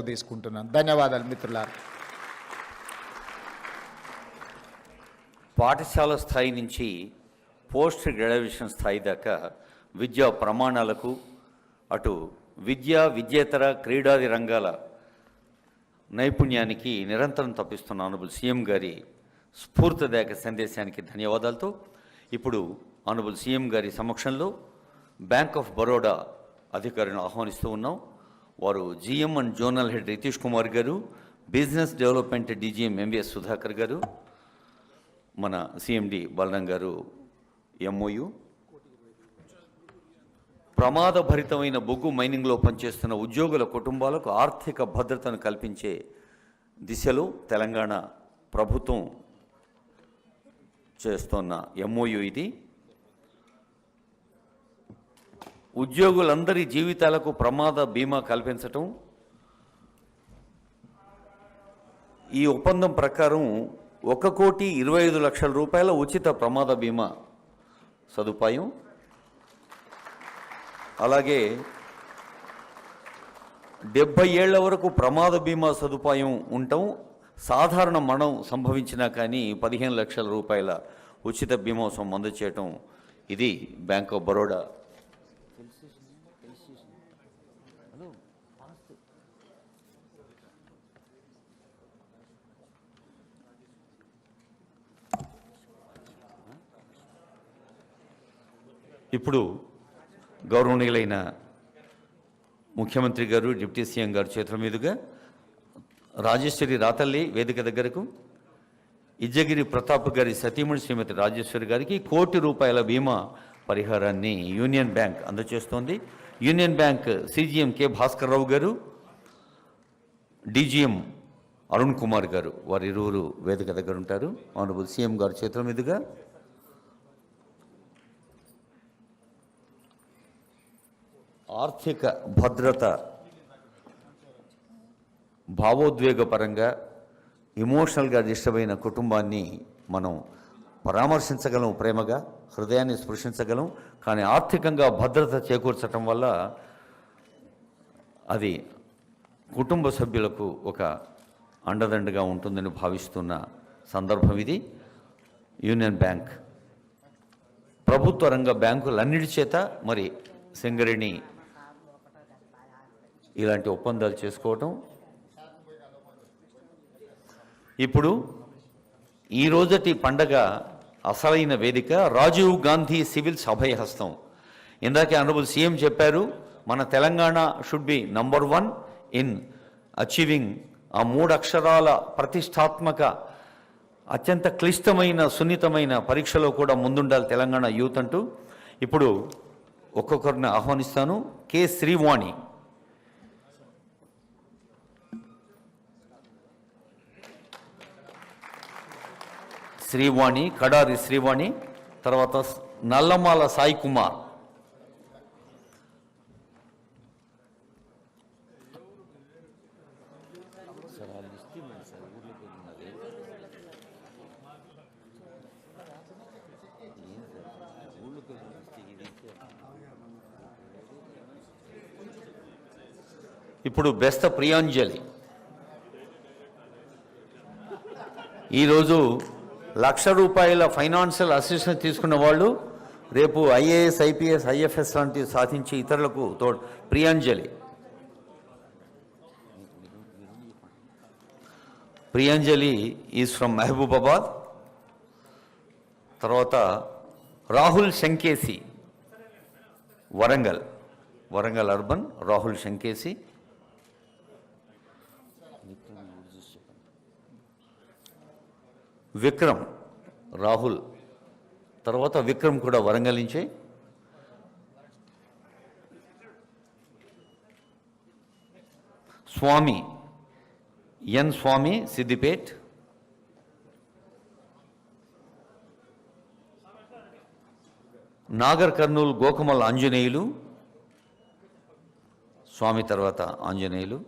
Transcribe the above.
తీసుకుంటున్నాను. ధన్యవాదాలు మిత్రులారా. పాఠశాల స్థాయి నుంచి పోస్ట్ గ్రాడ్యుయేషన్ స్థాయి దాకా విద్యా ప్రమాణాలకు అటు విద్యేతర క్రీడాది రంగాల నైపుణ్యానికి నిరంతరం తప్పిస్తున్న ఆనరబుల్ సీఎం గారి స్ఫూర్తిదాయక సందేశానికి ధన్యవాదాలతో ఇప్పుడు ఆనరబుల్ సీఎం గారి సమక్షంలో బ్యాంక్ ఆఫ్ బరోడా అధికారులను ఆహ్వానిస్తూ ఉన్నాం. వారు GM and zonal head Ritesh Kumar గారు, business development DGM MVS Sudhakar గారు, మన సిఎండి బలరాం గారు ఎంఓయు, ప్రమాదభరితమైన బొగ్గు మైనింగ్లో పనిచేస్తున్న ఉద్యోగుల కుటుంబాలకు ఆర్థిక భద్రతను కల్పించే దిశలో తెలంగాణ ప్రభుత్వం చేస్తున్న ఎంఓయు ఇది. ఉద్యోగులందరి జీవితాలకు ప్రమాద బీమా కల్పించటం, ఈ ఒప్పందం ప్రకారం 1,25,00,000 రూపాయల ఉచిత ప్రమాద బీమా సదుపాయం, అలాగే 70 ఏళ్ల వరకు ప్రమాద బీమా సదుపాయం ఉండటం, సాధారణ మరణం సంభవించినా కానీ 15 లక్షల రూపాయల ఉచిత బీమా అందజేయటం. ఇది బ్యాంక్ ఆఫ్ బరోడా ఇప్పుడు గౌరవనీయులైన ముఖ్యమంత్రి గారు, డిప్యూటీ సీఎం గారు చేతుల మీదుగా రాజేశ్వరి రాతల్లి వేదిక దగ్గరకు, ఇజ్జగిరి ప్రతాప్ గారి సతీమణి శ్రీమతి రాజేశ్వరి గారికి 1 కోటి రూపాయల బీమా పరిహారాన్ని యూనియన్ బ్యాంక్ అందజేస్తోంది. Union bank CGM K Bhaskar Rao గారు, డీజీఎం అరుణ్ కుమార్ గారు, వారి ఇరువురు వేదిక దగ్గర ఉంటారు. ఆనరబుల్ సీఎం గారి చేతుల మీదుగా ఆర్థిక భద్రత భావోద్వేగపరంగా ఎమోషనల్గా డిస్టర్బ్ అయిన కుటుంబాన్ని మనం పరామర్శించగలం, ప్రేమగా హృదయాన్ని స్పృశించగలం. కానీ ఆర్థికంగా భద్రత చేకూర్చటం వల్ల అది కుటుంబ సభ్యులకు ఒక అండదండగా ఉంటుందని భావిస్తున్న సందర్భం ఇది. యూనియన్ బ్యాంక్ ప్రభుత్వ రంగ బ్యాంకులన్నిటి చేత మరి సింగరేణి ఇలాంటి ఒప్పందాలు చేసుకోవటం. ఇప్పుడు ఈ రోజటి పండగ అసలైన వేదిక రాజీవ్ గాంధీ సివిల్స్ అభయహస్తం. ఇందాకే ఆనరబుల్ సీఎం చెప్పారు, మన Telangana should be number 1 in achieving ఆ 3 అక్షరాల ప్రతిష్టాత్మక అత్యంత క్లిష్టమైన సున్నితమైన పరీక్షలో కూడా ముందుండాలి తెలంగాణ యూత్ అంటూ. ఇప్పుడు ఒక్కొక్కరిని ఆహ్వానిస్తాను. కె శ్రీవాణి, కడారి శ్రీవాణి, తర్వాత నల్లమాల సాయి కుమార్, ఇప్పుడు బెస్త ప్రియాంజలి. ఈరోజు 1,00,000 రూపాయల ఫైనాన్షియల్ అసిస్టెన్స్ తీసుకున్న వాళ్ళు రేపు ఐఏఎస్, ఐపీఎస్, ఐఎఫ్ఎస్ లాంటివి సాధించి ఇతరులకు ప్రియాంజలి. Priyanjali is from Mahabubabad. తర్వాత రాహుల్ శంకేసి, వరంగల్ అర్బన్. రాహుల్ శంకేసి, విక్రమ్, రాహుల్ తర్వాత విక్రమ్ కూడా వరంగల్ నుంచే. స్వామి, ఎన్ స్వామి, సిద్దిపేట్. నాగర్ కర్నూలు గోకమల్ ఆంజనేయులు, స్వామి తర్వాత ఆంజనేయులు.